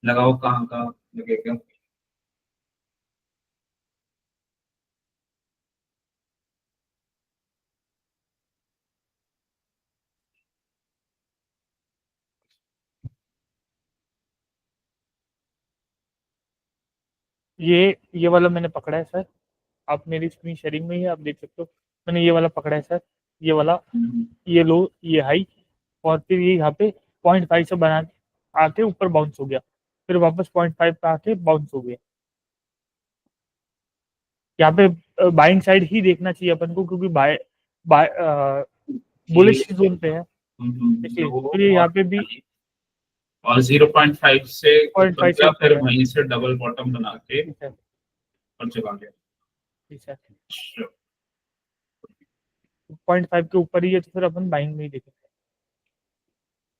लगाओ कहाँ कहाँ लगेगा। ये वाला मैंने पकड़ा है सर। आप मेरी स्क्रीन शेयरिंग में ही है, आप देख सकते हो। मैंने ये वाला पकड़ा है सर, ये वाला। ये लो, ये हाई। और फिर ये यहाँ पे 0.5 से बना आके ऊपर बाउंस हो गया, फिर वापस 0.5 पे आके बाउंस हो गया। यहाँ पे बाइंग साइड ही देखना चाहिए अपन को, क्योंकि बाय बाय ये बुलिश जोन पे है, इसलिए लो फिर ये यहाँ पे भी और 0.5 से ऊपर 0.5 से गया, ऊपर फिर है। वहीं से डबल बॉटम बना के ठीक है। ऊपर चला गया। ठीक है, 0.5 के ऊपर ही है, तो फिर अपन बाइंग में ही देखेंगे।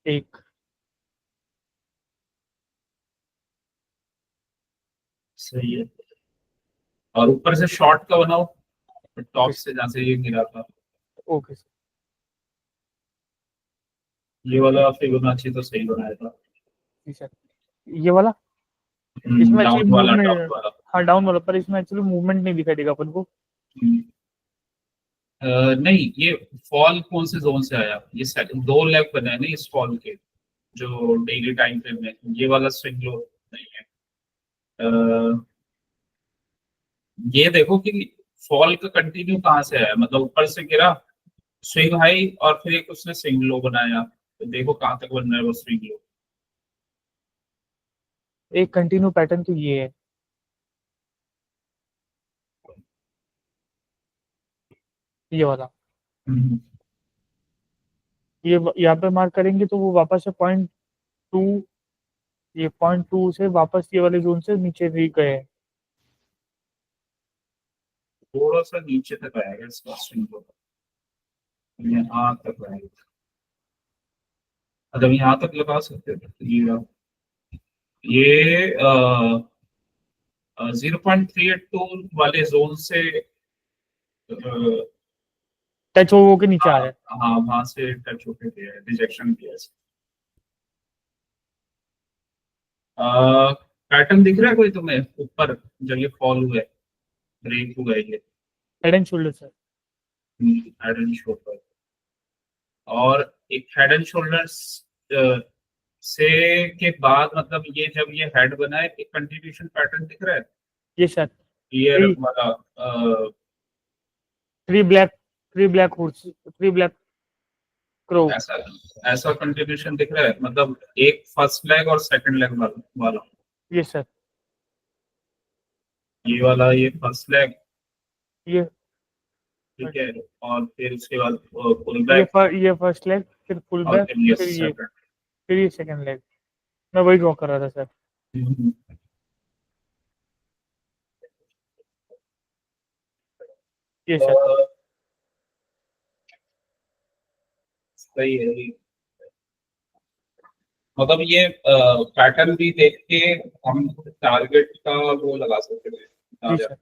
एक सही है। और ऊपर से शॉर्ट का बनाओ, टॉप ओके। से जहाँ से ये गिरा था। Okay sir. ये वाला फिबोनाची तो सही बनाया था। ठीक है, ये वाला। इसमें डाउन एक्चुअली वाला, डाउन मूवमेंट, वाला। हाँ डाउन वाला, पर इसमें एक्चुअली मूवमेंट नहीं दिखाई देगा अपन को। हम्म, नहीं, ये फॉल कौन से जोन से आया, ये दो लेग बने हैं ना इस फॉल के, जो डेली टाइम फ्रेम में। ये वाला स्विंग लो नहीं है। अ, ये देखो कि फॉल का कंटिन्यू कहाँ से आया, मतलब ऊपर से गिरा, स्विंग हाई, और फिर एक उसने स्विंग लो बनाया, तो देखो कहाँ तक बन रहा है वो स्विंग लो। एक कंटिन्यू पैटर्न तो ये है, ये वाला। हम्म, ये यहाँ पे मार्क करेंगे तो वो वापस से 0.2, ये 0.2 से वापस ये वाले जोन से नीचे भी गए हैं। थोड़ा सा नीचे तक आएगा इसका स्विंग लो, यहाँ तक आएगा। अगर यहाँ तक लगा सकते थे तो ये 0.382 वाले जोन से टच हो के नीचे आ हाँ रहा है। हाँ, वहां से टच होके गया है, रिजेक्शन किया है। पैटर्न दिख रहा है कोई तुम्हें ऊपर, जब ये फॉल हुआ है, ब्रेक हुआ है ये head and shoulder sir. Head and shoulder. और एक हेड एंड शोल्डर्स से के बाद, मतलब ये जब ये हेड बना है, एक कंटिन्यूशन पैटर्न दिख रहा है ये सर। ये थ्री वाला। Three black three black horse, three black crow. ऐसा ऐसा कंटिन्यूशन दिख रहा है, मतलब एक फर्स्ट लेग और सेकंड लेग वाला। ये सर। ये वाला, ये फर्स्ट लेग, ये ठीक है, और फिर उसके बाद पुल बैक, ये फर्स्ट लेग, फिर फुल और बैक, फिर ये फिर सेकंड। ये सेकंड लेग। मैं वही ड्रॉ कर रहा था सर। ये सर। सही है ये। मतलब ये पैटर्न भी देख के हम टारगेट का वो लगा सकते जी हैं। सर।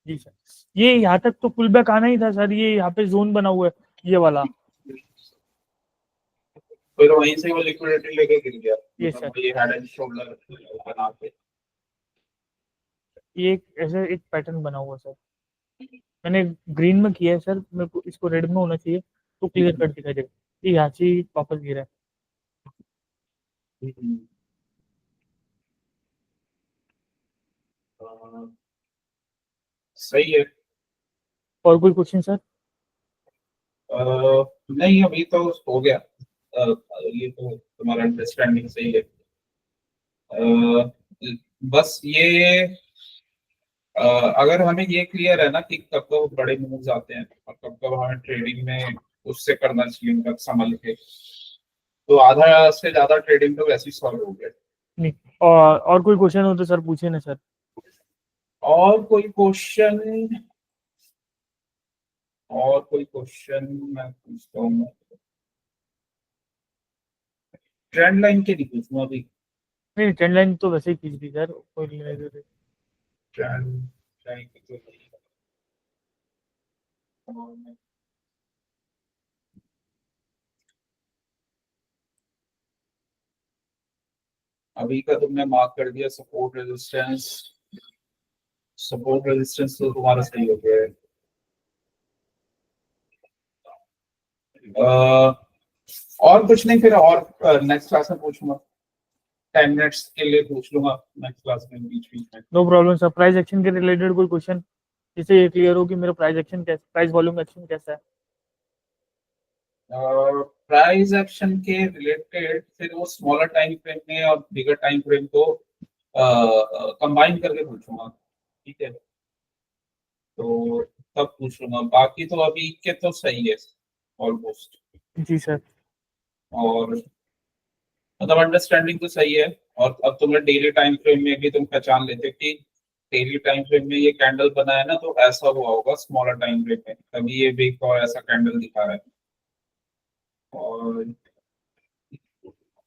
जी सर। ये यहाँ तक तो फुल बैक आना ही था सर, ये यहाँ पे जोन बना हुआ है ये वाला। फिर वहीं से वो लिक्विडिटी लेके गिर गया, ये मतलब सर। वही हेड एंड शोल्डर बना के। ये एक ऐसे एक पैटर्न बना हुआ है सर। मैंने ग्रीन में किया है सर, मेरे को इसको रेड में होना चाहिए तो क्लियर कट दिखाई देगा। ये यहाँ से ही वापस गिरा है। सही है। और कोई क्वेश्चन सर? नहीं, अभी तो हो गया। ये तो तुम्हारा अंडरस्टैंडिंग सही है। बस ये अगर हमें ये क्लियर है ना कि कब कब बड़े मूव्स आते हैं और कब कब हमें ट्रेडिंग में उससे करना चाहिए, मतलब संभल के, तो आधा से ज्यादा ट्रेडिंग तो वैसे ही सॉल्व हो गया। नहीं, और कोई क्वेश्चन हो तो सर पूछिए ना सर। और कोई क्वेश्चन? और कोई क्वेश्चन मैं पूछता हूँ। ट्रेंड लाइन के नहीं पूछूंगा अभी। नहीं, ट्रेंड लाइन तो वैसे ही खींच दी सर, कोई लेने देने। ट्रेंड लाइन की तो नहीं। और अभी का तुमने मार्क कर दिया सपोर्ट रेजिस्टेंस। सपोर्ट रेजिस्टेंस तो तुम्हारा सही हो गया है। और कुछ नहीं, फिर और नेक्स्ट क्लास में पूछूंगा। 10 मिनट्स के लिए पूछ लूंगा नेक्स्ट क्लास में बीच बीच में। No problem sir. Price action के रिलेटेड कोई क्वेश्चन जिससे ये क्लियर हो कि मेरा प्राइस एक्शन कैसा, प्राइस वॉल्यूम एक्शन कैसा है। प्राइस एक्शन के रिलेटेड फिर वो स्मॉलर टाइम फ्रेम में और बिगर टाइम फ्रेम को कंबाइन करके पूछूंगा, ठीक है? तो तब पूछूंगा, बाकी तो अभी के तो सही है ऑलमोस्ट। जी सर। और मतलब अंडरस्टैंडिंग तो सही है। और अब तुम्हें डेली टाइम फ्रेम में भी तुम पहचान लेते हो कि डेली टाइम फ्रेम में ये कैंडल बना है ना, तो ऐसा हुआ होगा स्मॉलर टाइम फ्रेम में, तभी ये वीक और ऐसा कैंडल दिखा रहा है। और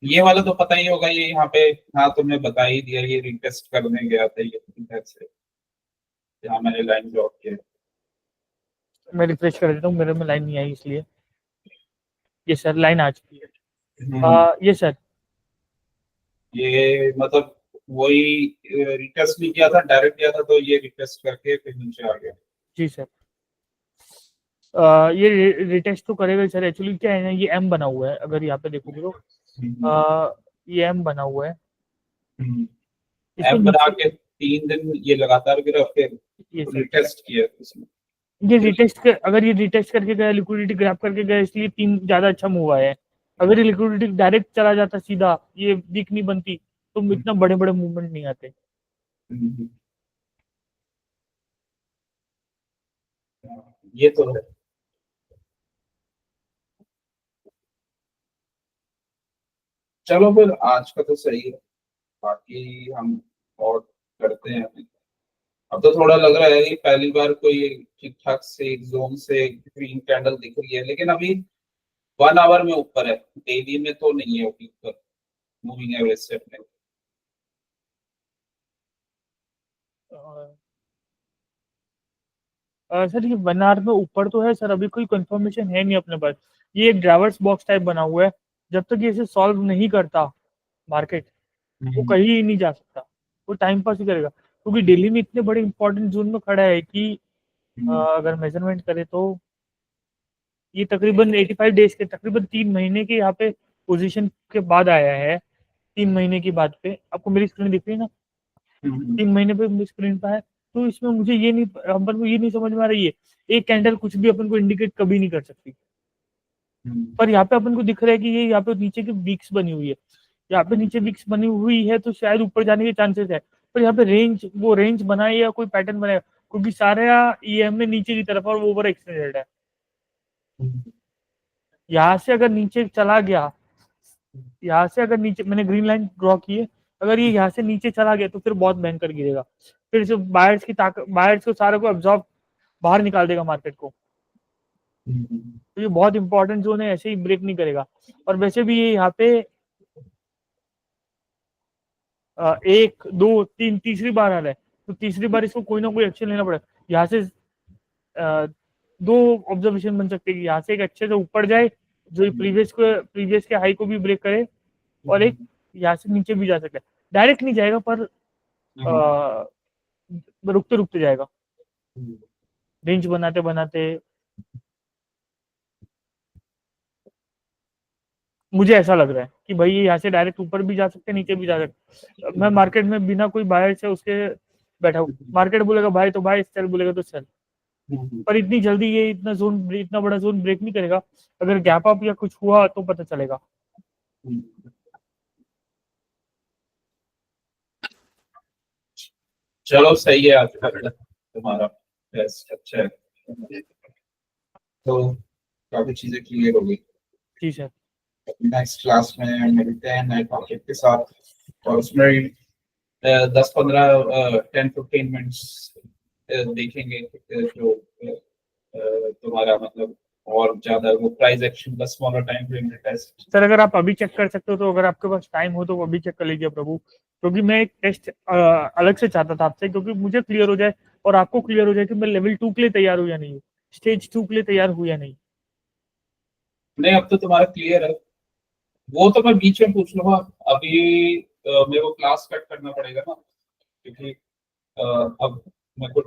ये वाला तो पता ही होगा, ये यहाँ पे, हाँ तुमने बता ही दिया, ये रिटेस्ट करने गया था ये इधर से, जहाँ मैंने लाइन ड्रॉप किया। मैं रिफ्रेश कर देता हूँ, मेरे में लाइन नहीं आई इसलिए। ये सर लाइन आ चुकी है। हम्म, ये सर। ये मतलब वही रिटेस्ट नहीं किया था, डायरेक्ट किया था, तो ये रिटेस्ट करके फिर नीचे आ गया। जी सर। ये रिटेस्ट तो करेगा सर। एक्चुअली क्या है ना, ये एम बना हुआ है, अगर यहाँ पे देखोगे तो हम्म, ये एम बना हुआ है। हम्म। इसमें एम बना नीचे के 3 दिन ये लगातार गिरा, फिर ये सर, रिटेस्ट किया उसने। ये फिर रिटेस्ट कर, अगर ये रिटेस्ट करके गया, लिक्विडिटी ग्रैब करके गया, इसलिए तीन ज्यादा अच्छा मूव आया है। अगर ये लिक्विडिटी डायरेक्ट चला जाता सीधा, ये वीक नहीं बनती, तो इतना बड़े बड़े मूवमेंट नहीं आते। हम्म, ये तो है। चलो फिर आज का तो सही है, बाकी हम और करते हैं अभी। अब तो थोड़ा लग रहा है कि पहली बार कोई ठीक ठाक से एक जोन से ग्रीन कैंडल दिख रही है, लेकिन अभी 1 आवर में ऊपर है, डेली में तो नहीं है अभी ऊपर मूविंग एवरेज से अपने। सर ये 1 आवर में ऊपर तो है सर, अभी कोई कंफर्मेशन है नहीं अपने पास। ये एक ड्राइवर्स बॉक्स टाइप बना हुआ है। जब तक ये इसे सॉल्व नहीं करता मार्केट, वो हम्म, कहीं नहीं जा सकता। वो टाइम पास ही करेगा, क्योंकि दिल्ली में इतने बड़े इंपॉर्टेंट जोन में खड़ा है कि अगर मेजरमेंट करें तो ये तकरीबन 85 डेज के, तकरीबन 3 महीने के यहाँ पे पोजीशन के बाद आया है। 3 महीने की बात पे आपको मेरी स्क्रीन दिख रही है ना, हम्म, 3 महीने पे मेरी स्क्रीन पे है। तो इसमें मुझे ये नहीं, अपन को ये नहीं समझ में आ रही है, एक कैंडल कुछ भी अपन को इंडिकेट कभी नहीं कर सकती। हम्म, पर यहाँ पे अपन को दिख रहा है कि ये यहाँ पे नीचे की वीक्स बनी हुई है। यहाँ पे नीचे वीक्स बनी हुई है तो शायद ऊपर जाने के चांसेस है। पर यहाँ पे रेंज, वो रेंज बनाए या कोई पैटर्न बनाए, क्योंकि सारा ईएम में नीचे की तरफ और वो ओवर एक्सटेंडेड है। यहाँ से अगर नीचे चला गया, यहाँ से अगर नीचे, मैंने ग्रीन लाइन ड्रॉ की है, अगर ये यहाँ से नीचे चला गया तो फिर बहुत भयंकर गिरेगा। फिर से बायर्स की ताकत, बायर्स को सारे को एब्जॉर्ब बाहर निकाल देगा मार्केट को। तो ये बहुत इंपॉर्टेंट जोन है, ऐसे ही ब्रेक नहीं करेगा। और वैसे भी ये यहाँ पे 1 2 3 तीसरी बार आ रहा है, तो तीसरी बार इसको कोई ना कोई एक्शन लेना पड़ेगा। यहाँ से दो ऑब्जर्वेशन बन सकते हैं कि यहाँ से एक अच्छे से ऊपर जाए, जो प्रीवियस के हाई को भी ब्रेक करे, और एक यहाँ से नीचे भी जा सकता है। डायरेक्ट नहीं जाएगा, पर रुकते रुकते जाएगा, रेंज बनाते बनाते। मुझे ऐसा लग रहा है कि भाई ये यहाँ से डायरेक्ट ऊपर भी जा सकते हैं, नीचे भी जा सकते हैं। मैं मार्केट में बिना कोई बायर से उसके बैठा हूँ, मार्केट बोलेगा भाई तो भाई, सेल बोलेगा तो सेल। पर इतनी जल्दी ये इतना बड़ा जोन ब्रेक नहीं करेगा। अगर गैप अप या कुछ हुआ तो पता चलेगा। चलो सही है, आज का तुम्हारा टेस्ट अच्छा है, तो काफी चीजें क्लियर हो गई। जी सर। नेक्स्ट क्लास में मिलते हैं नए टॉपिक के साथ, और उसमें 10-15 मिनट्स देखेंगे जो तुम्हारा मतलब और ज्यादा वो प्राइस एक्शन का smaller time frame test. Sir अगर आप अभी चेक कर सकते हो तो अगर आपके पास टाइम हो तो वो अभी चेक कर लीजिए प्रभु, क्योंकि मैं एक टेस्ट अलग से चाहता था आपसे, क्योंकि मुझे क्लियर हो जाए और आपको क्लियर हो जाए कि मैं लेवल 2 के लिए तैयार हूँ या नहीं हूँ, स्टेज 2 के लिए तैयार हूँ या नहीं। नहीं, अब तो तुम्हारा क्लियर है, वो तो मैं बीच में पूछ लूंगा। अभी मेरे को क्लास कट करना पड़ेगा ना, क्योंकि अब मेरे को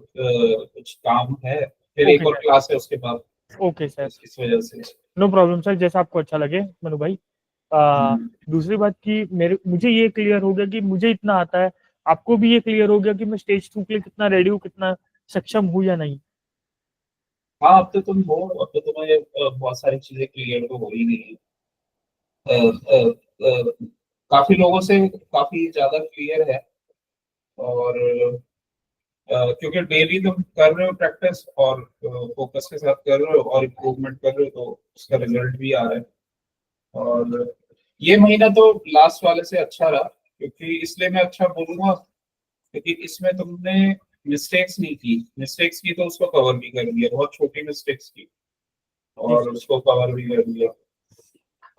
कुछ काम है, फिर ओके एक और सर। क्लास है उसके बाद, ओके सर। इस वजह से। नो प्रॉब्लम सर, जैसा आपको अच्छा लगे मनु भाई। हम्म, दूसरी बात की मुझे ये क्लियर हो गया कि मुझे इतना आता है, आपको भी ये क्लियर हो गया कि मैं स्टेज 2 के लिए कितना रेडी हूँ, कितना सक्षम हूँ या नहीं। हाँ, अब तो तुम हो, अब तो तुम्हें बहुत सारी चीजें क्लियर तो हो ही गई है। अ, अ, अ, काफी लोगों से काफी ज्यादा क्लियर है, और क्योंकि डेली तुम कर रहे हो प्रैक्टिस, और फोकस के साथ कर रहे हो और इम्प्रूवमेंट कर रहे हो, तो उसका रिजल्ट भी आ रहा है। और ये महीना तो लास्ट वाले से अच्छा रहा, क्योंकि इसलिए मैं अच्छा बोलूंगा, क्योंकि इसमें तुमने मिस्टेक्स नहीं की, मिस्टेक्स की तो उसको कवर भी कर दिया, बहुत छोटी मिस्टेक्स की जी और उसको कवर भी कर दिया।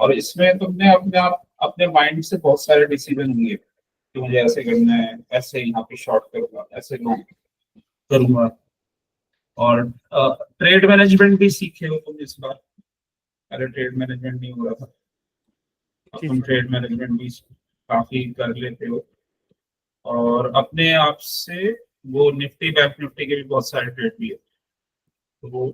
और इसमें तुमने अपने आप अपने माइंड से बहुत सारे डिसीजन लिए कि मुझे ऐसे करना है, ऐसे यहाँ पे शॉर्ट करूंगा, ऐसे लोग करूंगा। और ट्रेड मैनेजमेंट भी सीखे हो तुम इस बार। अरे ट्रेड मैनेजमेंट नहीं हो रहा था, अब जी तुम सर। ट्रेड मैनेजमेंट भी काफी कर लेते हो, और अपने आप से वो निफ्टी बैंक निफ्टी के भी बहुत सारे ट्रेड भी है, तो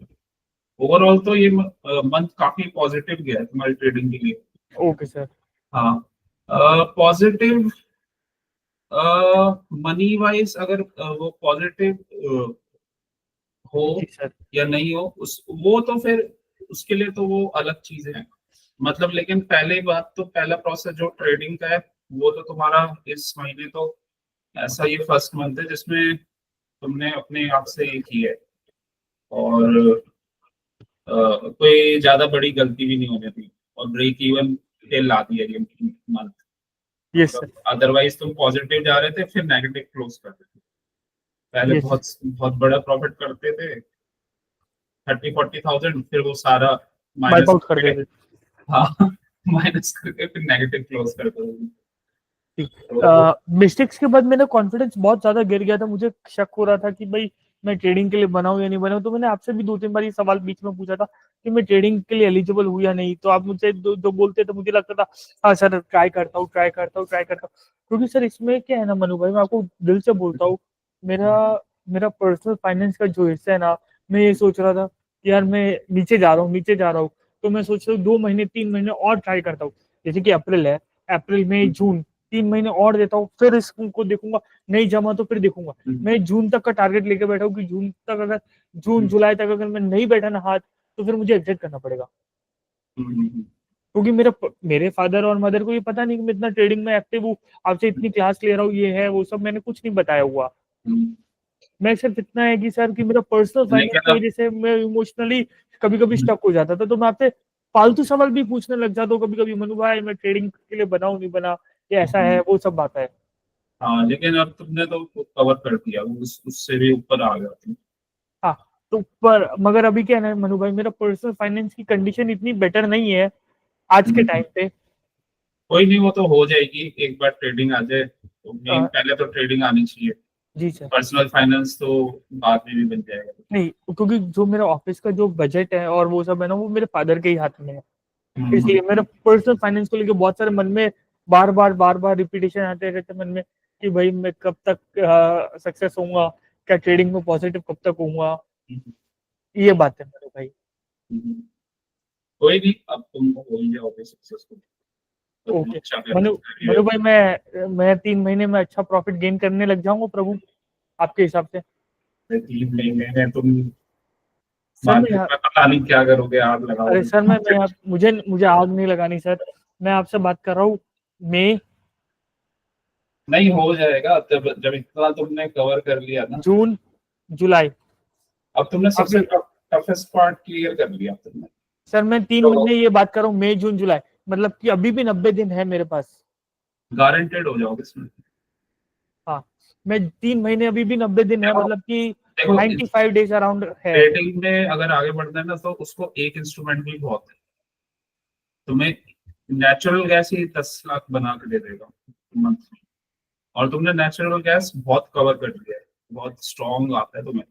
ओवरऑल तो ये मंथ काफी पॉजिटिव गया है तुम्हारी ट्रेडिंग के लिए। Okay sir. हाँ, पॉजिटिव मनी वाइज, अगर वो पॉजिटिव जी हो सर। या नहीं हो, उस वो तो फिर उसके लिए तो वो अलग चीजें हैं, मतलब। लेकिन पहले बात तो पहला प्रोसेस जो ट्रेडिंग का है, वो तो तुम्हारा इस महीने तो ऐसा ये फर्स्ट मंथ है जिसमें तुमने अपने आप से ये किया है, और कोई ज्यादा बड़ी गलती भी नहीं होने दी, और ब्रेक इवन पे ला दिया ये मंथ। यस मतलब सर। अदरवाइज तुम पॉजिटिव जा रहे थे, फिर नेगेटिव क्लोज कर रहे थे, पहले यस। बहुत बहुत बड़ा प्रॉफिट करते थे, 30-40 थाउजेंड, फिर वो सारा वाइप माइनस आउट कर करके। देते। हाँ, माइनस करके फिर नेगेटिव क्लोज करते थे। तो मिस्टेक्स के बाद मेरा कॉन्फिडेंस बहुत ज्यादा गिर गया था, मुझे शक हो रहा था कि भाई मैं ट्रेडिंग के लिए बनाऊं या नहीं बनाऊं, तो मैंने आपसे भी 2-3 बार ये सवाल बीच में पूछा था कि मैं ट्रेडिंग के लिए एलिजिबल हूं या नहीं, तो आप मुझसे जो बोलते थे मुझे लगता था हाँ सर ट्राई करता हूँ, ट्राई करता हूँ, ट्राई करता हूँ। क्योंकि सर इसमें क्या है ना मनु भाई, मैं आपको दिल से बोलता हूँ, मेरा मेरा पर्सनल फाइनेंस का जो हिस्सा है ना, मैं ये सोच रहा था कि यार मैं नीचे जा रहा हूँ, नीचे जा रहा हूँ, तो मैं सोच रहा हूँ 2 महीने 3 महीने और ट्राई करता हूँ। जैसे कि अप्रैल है, अप्रैल मई जून 3 महीने और देता हूँ, फिर इसको देखूंगा, नहीं जमा तो फिर देखूंगा। मैं जून तक का टारगेट लेके बैठा हूँ कि जून तक अगर जून जुलाई तक अगर मैं नहीं बैठा ना हाथ, तो फिर मुझे एग्जिट करना पड़ेगा। क्योंकि मेरे फादर और मदर को ये पता नहीं कि मैं इतना ट्रेडिंग में एक्टिव हूँ, आपसे इतनी क्लास ले रहा हूँ, ये है वो सब मैंने कुछ नहीं बताया हुआ। मैं सिर्फ इतना है कि सर कि मेरा पर्सनल फाइनेंस लेकिन की अब वजह से मैं इमोशनली कभी कभी स्टक हो जाता था, तो मैं आपसे फालतू सवाल भी पूछने लग जाता हूँ कभी कभी, मनु भाई मैं ट्रेडिंग के लिए बनाऊं नहीं बना, ये ऐसा है वो सब बात है। हाँ, लेकिन अब तुमने तो कवर कर दिया, उससे भी ऊपर आ गया तुम। हाँ। तो पर मगर अभी क्या है ना मनु भाई, मेरा पर्सनल फाइनेंस की कंडीशन इतनी बेटर नहीं है आज के टाइम पे। कोई नहीं, वो तो हो जाएगी, एक बार ट्रेडिंग आ जाए तो मेन अ, पहले तो ट्रेडिंग आनी चाहिए, जी सर। पर्सनल फाइनेंस तो बाद में भी बन जाएगा। नहीं, क्योंकि जो मेरा ऑफिस का जो बजट है और वो सब है ना, वो मेरे फादर के ही हाथ में है, हम्म, इसलिए मेरा पर्सनल फाइनेंस को लेके बहुत सारे मन में बार बार रिपीटेशन आते रहते मन में कि भाई मैं कब तक सक्सेस होऊंगा, क्या ट्रेडिंग में पॉजिटिव कब तक होऊंगा, हम्म, ये बात है मेरे भाई। हम्म। कोई नहीं, अब तुम हो ही जाओगे सक्सेसफुल, तो तुम ओके। अच्छा कर मनु रहे मनु हो। भाई मैं 3 महीने में अच्छा प्रॉफिट गेन करने लग जाऊंगा प्रभु, आपके हिसाब से। 3 महीने में तुम सर मैं मार्केट यहाँ में पता नहीं क्या करोगे, आग अरे लगाओगे सर मैं मार्केट। यहाँ मुझे मुझे आग नहीं लगानी सर, मैं आपसे बात कर रहा हूँ मई नहीं हो जाएगा, तब जब इतना तुमने कवर कर लिया ना, जून जुलाई। अब तुमने सबसे अभी टफेस्ट पार्ट क्लियर कर लिया तुमने। सर मैं 3 महीने तो ये बात कर रहा हूँ, मई जून जुलाई, मतलब कि अभी भी 90 दिन है मेरे पास। गारंटेड हो जाओगे इसमें। हाँ, मैं 3 महीने, अभी भी 90 दिन है, देखो मतलब कि देखो 95 डेज अराउंड है। ट्रेडिंग में अगर आगे बढ़ना है ना, तो उसको एक इंस्ट्रूमेंट भी बहुत है। तुम्हें नेचुरल गैस ही 10 लाख बना के दे देगा मंथ में, और तुमने नेचुरल गैस बहुत कवर कर लिया है, बहुत स्ट्रॉन्ग आता है तुम्हें,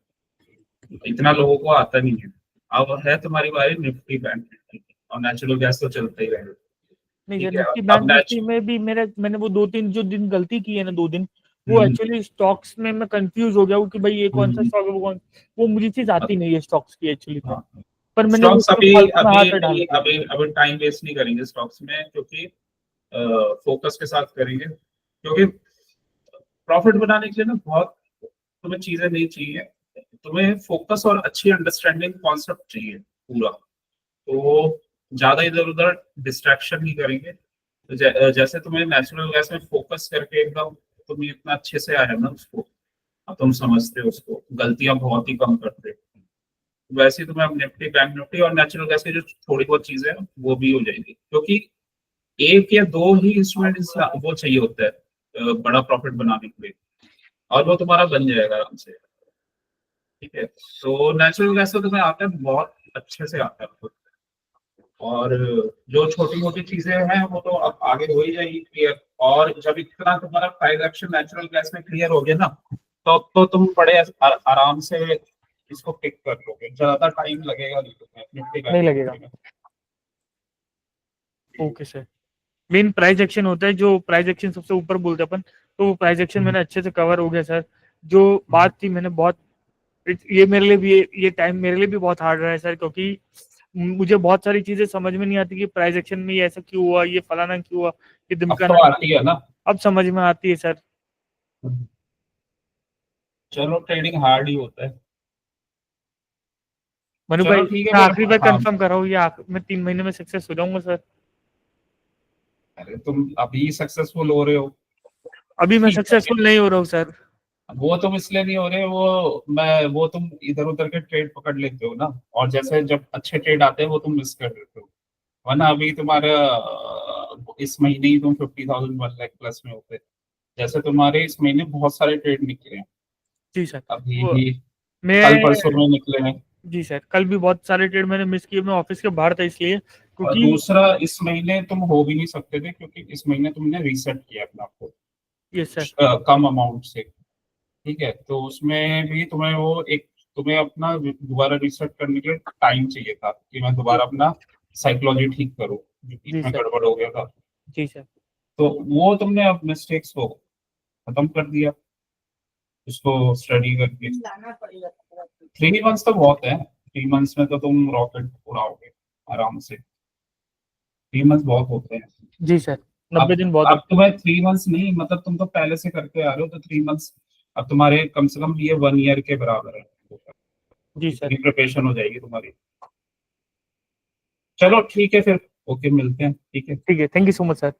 इतना लोगों को आता नहीं है। अब है तुम्हारी बारी निफ्टी बैंक निफ्टी की, और नेचुरल गैस तो चलता ही रहेगा। नहीं सर, ठीक है, निफ्टी अब बैंक निफ्टी में भी मैंने वो 2 3 जो दिन गलती की है ना, 2 दिन, वो हम्म, एक्चुअली स्टॉक्स में मैं कंफ्यूज हो गया हूँ कि भाई ये कौन सा हम्म, स्टॉक है, वो मुझे चीज आती नहीं है स्टॉक्स की एक्चुअली तो। हाँ, पर मैंने वो स्टॉक्स उसमें अभी फालतू में अभी हाथ डाल नहीं, दिया। अभी अभी टाइम वेस्ट नहीं करेंगे स्टॉक्स में, क्योंकि फोकस के साथ करेंगे, क्योंकि प्रॉफिट बनाने के लिए ना बहुत तुम्हें चीजें नहीं चाहिए, तुम्हें फोकस और अच्छी अंडरस्टैंडिंग कॉन्सेप्ट चाहिए पूरा। तो ज्यादा इधर उधर डिस्ट्रैक्शन नहीं करेंगे। तो जैसे तुम्हें नेचुरल गैस में फोकस करके एकदम तुम इतना अच्छे से आया ना उसको, अब तुम समझते हो उसको, गलतियां बहुत ही कम करते हो। वैसे ही तुम्हें अब निफ्टी बैंक निफ्टी और नेचुरल गैस की जो थोड़ी बहुत चीजें हैं वो भी हो जाएगी, क्योंकि एक या दो ही इंस्ट्रूमेंट वो चाहिए होता है बड़ा प्रॉफिट बनाने के लिए, और वो तुम्हारा बन जाएगा आराम से। ठीक है, तो नेचुरल गैस तो तुम्हें आता है, बहुत अच्छे से आता है। और जो छोटी मोटी चीजें हैं वो तो अब आगे हो ही जाएगी क्लियर। और जब इतना तुम्हारा प्राइस एक्शन नेचुरल गैस में क्लियर हो गया ना, तो तुम बड़े आराम से इसको पिक कर लोगे, ज्यादा टाइम लगेगा नहीं तुम्हें निफ्टी बैंक नहीं लगेगा। निफ्टी में। Okay sir. Main price action होता है, जो प्राइस एक्शन सबसे ऊपर बोलते हैं अपन, तो वो प्राइस एक्शन हम्म, मैंने अच्छे से कवर हो गया सर। जो बात थी मैंने बहुत, ये मेरे लिए भी, ये टाइम मेरे लिए भी बहुत हार्ड रहा है सर, क्योंकि मुझे बहुत सारी चीजें समझ में नहीं आती कि प्राइस एक्शन में ये ऐसा क्यों हुआ, ये फलाना क्यों हुआ, ये अब ढिमकाना तो क्यों आती है ना। हुआ। अब समझ में आती है सर। चलो ट्रेडिंग हार्ड ही होता है। मनु भाई, चलो ठीक है मैं फिर। आखिरी बार हाँ, कंफर्म कर रहा हूँ, ये मैं 3 महीने में सक्सेस हो जाऊंगा सर। अरे तुम अभी सक्सेसफुल हो रहे हो। अभी मैं सक्सेसफुल नहीं हो रहा हूँ सर। वो तुम इसलिए नहीं हो रहे, वो तुम इधर उधर के ट्रेड पकड़ लेते हो ना, और जैसे जब अच्छे ट्रेड आते हैं वो तुम मिस कर देते हो। वरना अभी तुम्हारा इस महीने ही तुम 50,000 1 लाख प्लस में होते। जैसे तुम्हारे इस महीने बहुत सारे ट्रेड निकले हैं, जी सर। अभी वो ही कल मैं परसों में निकले हैं। जी सर, कल भी बहुत सारे ट्रेड मैंने मिस किए, मैं ऑफिस के बाहर था इसलिए, और क्योंकि दूसरा, इस महीने तुम हो भी नहीं सकते थे, क्योंकि इस महीने तुमने रीसेट किया अपना आपको ये सर। कम अमाउंट से। ठीक है, तो उसमें भी तुम्हें वो एक, तुम्हें अपना दोबारा रिसेट करने के लिए टाइम चाहिए था, कि मैं जी दोबारा अपना साइकोलॉजी ठीक करूँ जो कि जी इसमें सर। गड़बड़ हो गया था। जी सर। तो वो तुमने अब मिस्टेक्स को खत्म कर दिया, उसको स्टडी करके। 3 मंथ्स तो बहुत है, 3 मंथ्स में तो तुम रॉकेट उड़ाओगे आराम से। 3 मंथ्स बहुत होते हैं। जी सर, अब 90 दिन बहुत अब होते तुम्हें 3 मंथ्स नहीं, मतलब तुम तो पहले से करके आ रहे हो, तो 3 मंथ्स अब तुम्हारे कम से कम ये 1 ईयर के बराबर है। हैं। जी सर। इतनी प्रिपरेशन हो जाएगी तुम्हारी। चलो ठीक है फिर, ओके मिलते हैं, ठीक है। ठीक है, thank you so much sir.